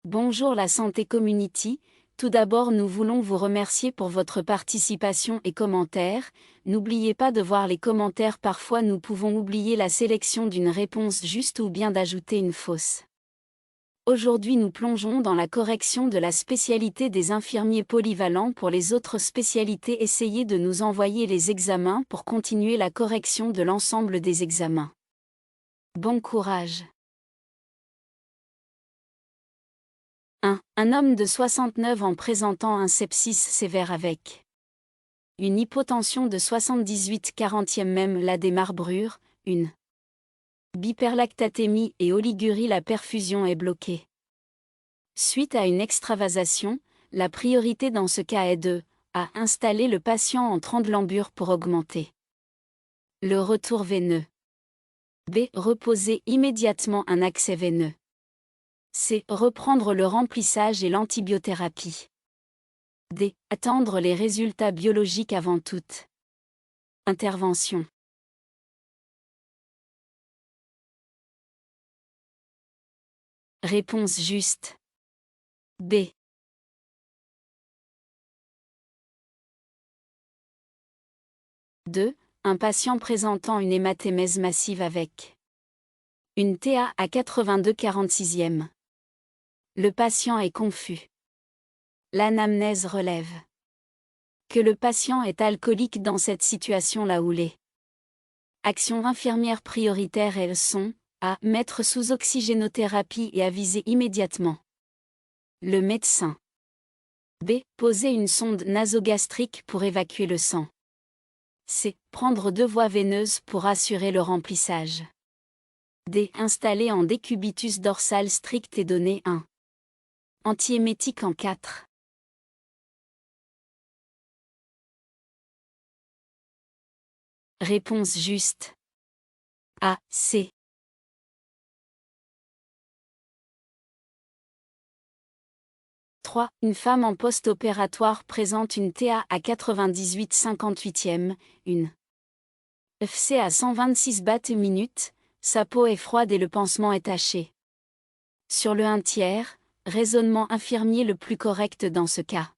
Bonjour la Santé Community, tout d'abord nous voulons vous remercier pour votre participation et commentaires. N'oubliez pas de voir les commentaires, parfois nous pouvons oublier la sélection d'une réponse juste ou bien d'ajouter une fausse. Aujourd'hui nous plongeons dans la correction de la spécialité des infirmiers polyvalents. Pour les autres spécialités, essayez de nous envoyer les examens pour continuer la correction de l'ensemble des examens. Bon courage. 1. Un homme de 69 ans présentant un sepsis sévère avec une hypotension de 78 40e, même la démarbrure, une hyperlactatémie et oligurie. La perfusion est bloquée. Suite à une extravasation, la priorité dans ce cas est de A. Installer le patient en tremblembre pour augmenter le retour veineux. B. Reposer immédiatement un accès veineux. C. Reprendre le remplissage et l'antibiothérapie. D. Attendre les résultats biologiques avant toute intervention. Réponse juste. B. Deux. Un patient présentant une hématémèse massive avec une TA à 82 46e. Le patient est confus. L'anamnèse relève que le patient est alcoolique. Dans cette situation, la ou les actions infirmières prioritaires, elles sont A. Mettre sous oxygénothérapie et aviser immédiatement le médecin. B. Poser une sonde nasogastrique pour évacuer le sang. C. Prendre 2 voies veineuses pour assurer le remplissage. D. Installer en décubitus dorsal strict et donner un antiémétique en 4. Réponse juste. A. C. 3. Une femme en post-opératoire présente une TA à 98 58e, une FC à 126 BAT/minute, sa peau est froide et le pansement est taché. Sur le 1/3, raisonnement infirmier le plus correct dans ce cas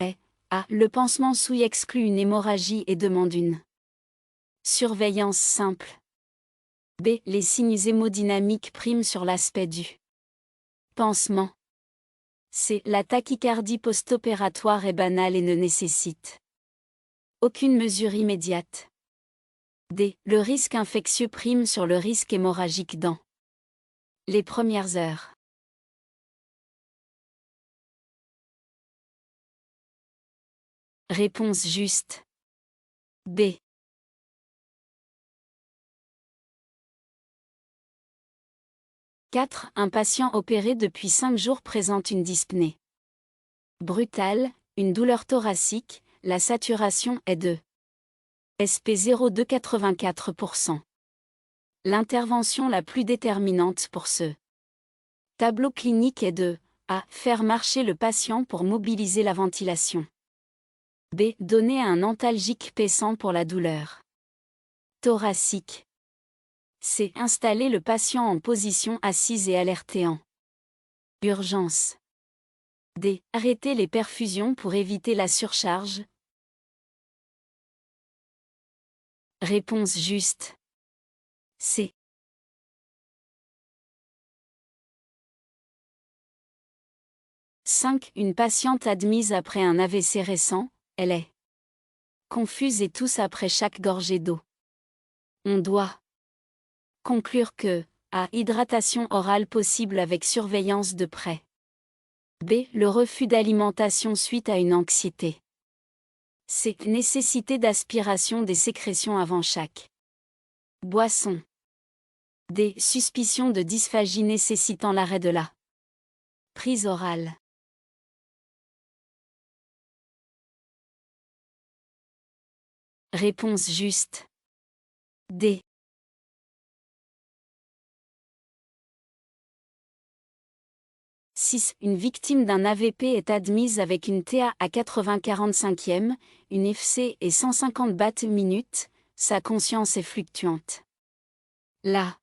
est A. Le pansement souille exclut une hémorragie et demande une surveillance simple. B. Les signes hémodynamiques priment sur l'aspect du pansement. C. La tachycardie post-opératoire est banale et ne nécessite aucune mesure immédiate. D. Le risque infectieux prime sur le risque hémorragique dans les premières heures. Réponse juste. B. 4. Un patient opéré depuis 5 jours présente une dyspnée brutale, une douleur thoracique, la saturation est de SP02 84%. L'intervention la plus déterminante pour ce tableau clinique est de A. Faire marcher le patient pour mobiliser la ventilation. B. Donner un antalgique paissant pour la douleur thoracique. C. Installer le patient en position assise et alerter en urgence. D. Arrêter les perfusions pour éviter la surcharge. Réponse juste. C. 5. Une patiente admise après un AVC récent, elle est confuse et tousse après chaque gorgée d'eau. On doit conclure que A. Hydratation orale possible avec surveillance de près. B. Le refus d'alimentation suite à une anxiété. C. Nécessité d'aspiration des sécrétions avant chaque boisson. D. Suspicion de dysphagie nécessitant l'arrêt de la prise orale. Réponse juste. D. 6. Une victime d'un AVP est admise avec une TA à 80 45e, une FC et 150 BAT/minute, sa conscience est fluctuante. La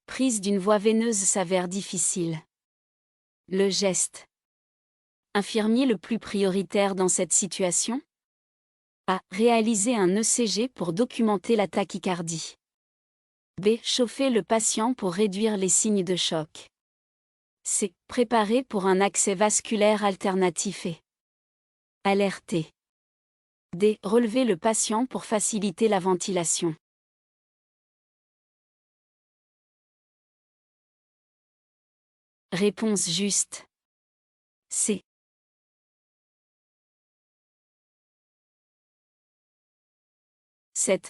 prise d'une voie veineuse s'avère difficile. Le geste infirmier le plus prioritaire dans cette situation? A. Réaliser un ECG pour documenter la tachycardie. B. Chauffer le patient pour réduire les signes de choc. C. Préparer pour un accès vasculaire alternatif et alerter. D. Relever le patient pour faciliter la ventilation. Réponse juste. C.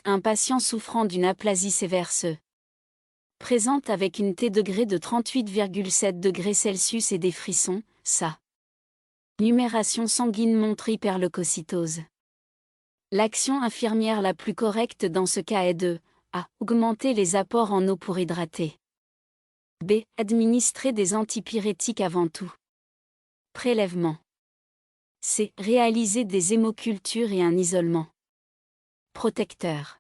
Un patient souffrant d'une aplasie sévère se présente avec une T degré de 38,7 degrés Celsius et des frissons, sa numération sanguine montre hyperleucocytose. L'action infirmière la plus correcte dans ce cas est de A. Augmenter les apports en eau pour hydrater. B. Administrer des antipyrétiques avant tout prélèvement. C. Réaliser des hémocultures et un isolement protecteur.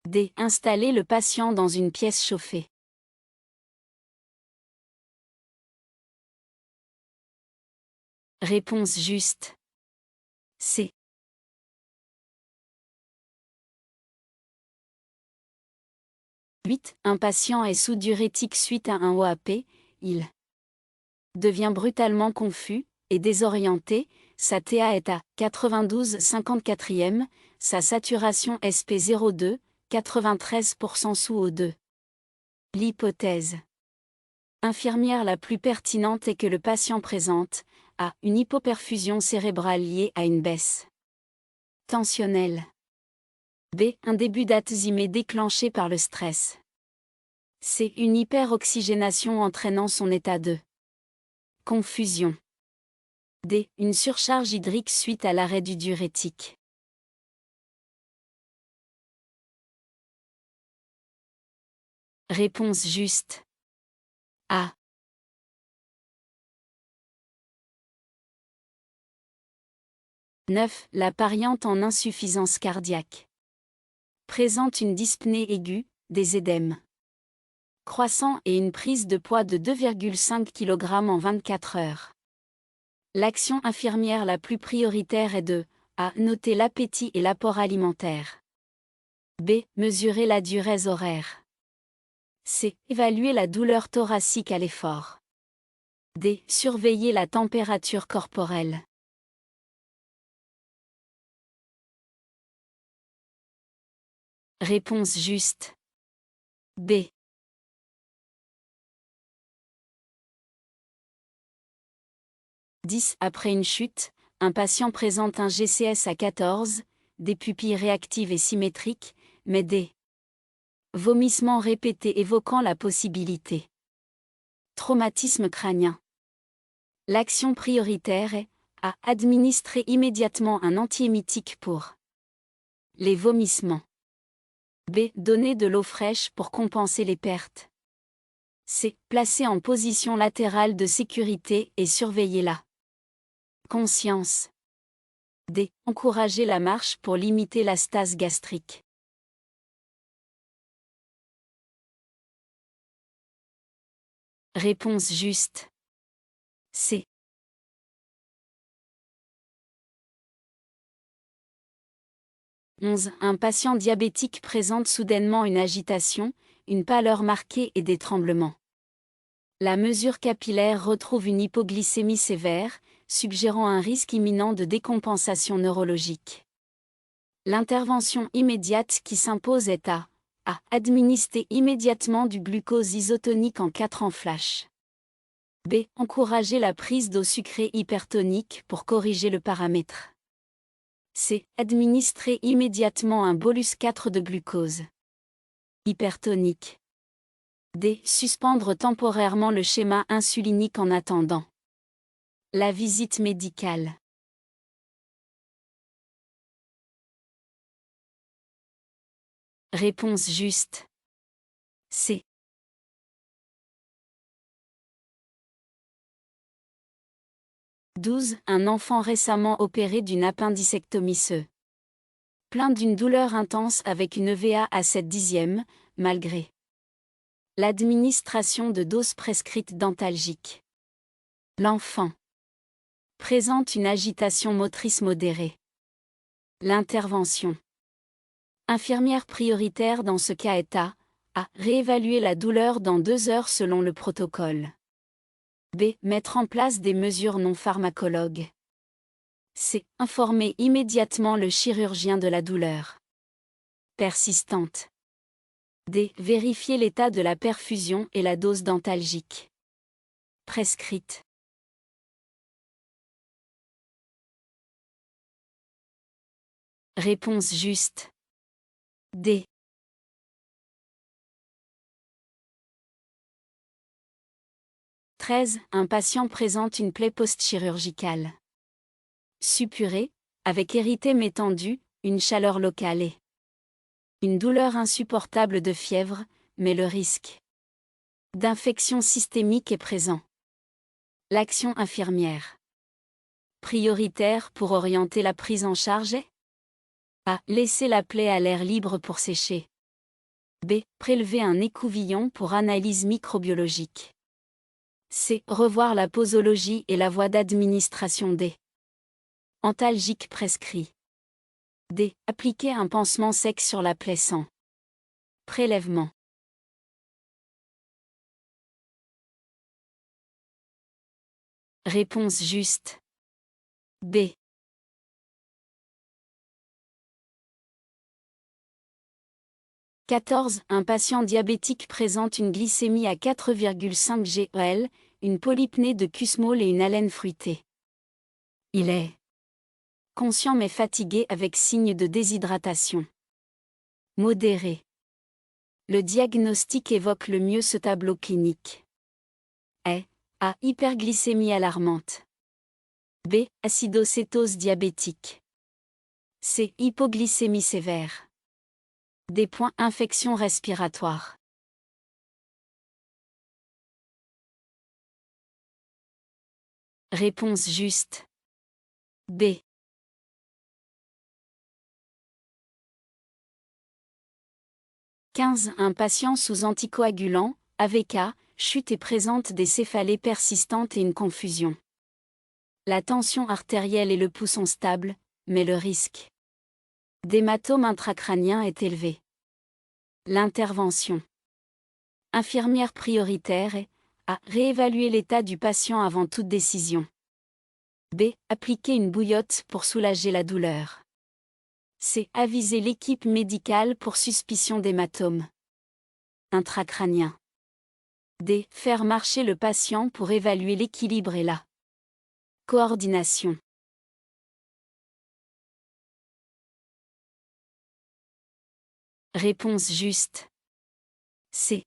D. Installer le patient dans une pièce chauffée. Réponse juste. C. Un patient est sous diurétique suite à un OAP, il devient brutalement confus et désorienté, sa TA est à 92,54e, sa saturation SP02, 93% sous O2. L'hypothèse infirmière la plus pertinente est que le patient présente A. Une hypoperfusion cérébrale liée à une baisse tensionnelle. B. Un début d'athésie déclenché par le stress. C. Une hyperoxygénation entraînant son état de confusion. D. Une surcharge hydrique suite à l'arrêt du diurétique. Réponse juste. A. La pariante en insuffisance cardiaque présente une dyspnée aiguë, des édèmes croissants et une prise de poids de 2,5 kg en 24 heures. L'action infirmière la plus prioritaire est de A. Noter l'appétit et l'apport alimentaire. B. Mesurer la diurèse horaire. C. Évaluer la douleur thoracique à l'effort. D. Surveiller la température corporelle. Réponse juste. B. Après une chute, un patient présente un GCS à 14, des pupilles réactives et symétriques, mais des vomissements répétés évoquant la possibilité traumatisme crânien. L'action prioritaire est A. Administrer immédiatement un antiémétique pour les vomissements. B. Donner de l'eau fraîche pour compenser les pertes. C. Placer en position latérale de sécurité et surveiller la conscience. D. Encourager la marche pour limiter la stase gastrique. Réponse juste. C. Un patient diabétique présente soudainement une agitation, une pâleur marquée et des tremblements. La mesure capillaire retrouve une hypoglycémie sévère, suggérant un risque imminent de décompensation neurologique. L'intervention immédiate qui s'impose est A. Administrer immédiatement du glucose isotonique en 4 en flash. B. Encourager la prise d'eau sucrée hypertonique pour corriger le paramètre. C. Administrer immédiatement un bolus 4 de glucose hypertonique. D. Suspendre temporairement le schéma insulinique en attendant la visite médicale. Réponse juste. C. Un enfant récemment opéré d'une appendicectomie se plaint d'une douleur intense avec une EVA à 7/10, malgré l'administration de doses prescrites d'antalgiques. L'enfant présente une agitation motrice modérée. L'intervention. Infirmière prioritaire dans ce cas est A. Réévaluer la douleur dans 2 heures selon le protocole. B. Mettre en place des mesures non pharmacologues. C. Informer immédiatement le chirurgien de la douleur persistante. D. Vérifier l'état de la perfusion et la dose d'antalgique prescrite. Réponse juste. D. « 13. Un patient présente une plaie post-chirurgicale suppurée, avec érythème étendu, une chaleur locale et une douleur insupportable de fièvre, mais le risque d'infection systémique est présent. L'action infirmière prioritaire pour orienter la prise en charge est A. Laisser la plaie à l'air libre pour sécher. B. Prélever un écouvillon pour analyse microbiologique. C. Revoir la posologie et la voie d'administration des antalgiques prescrits. D. Appliquer un pansement sec sur la plaie sans prélèvement. Réponse juste. B. « 14. Un patient diabétique présente une glycémie à 4,5 g/L, une polypnée de Kussmaul et une haleine fruitée. Il est conscient mais fatigué avec signe de déshydratation modérée. Le diagnostic évoque le mieux ce tableau clinique. Est A. Hyperglycémie alarmante. B. Acidocétose diabétique. C. Hypoglycémie sévère. D. Infection respiratoire. Réponse juste. B. « 15. Un patient sous anticoagulant, AVK, chute et présente des céphalées persistantes et une confusion. La tension artérielle et le pouls sont stables, mais le risque d'hématome intracrânien est élevé. L'intervention infirmière prioritaire est A. Réévaluer l'état du patient avant toute décision. B. Appliquer une bouillotte pour soulager la douleur. C. Aviser l'équipe médicale pour suspicion d'hématome intracrânien. D. Faire marcher le patient pour évaluer l'équilibre et la coordination. Réponse juste. C.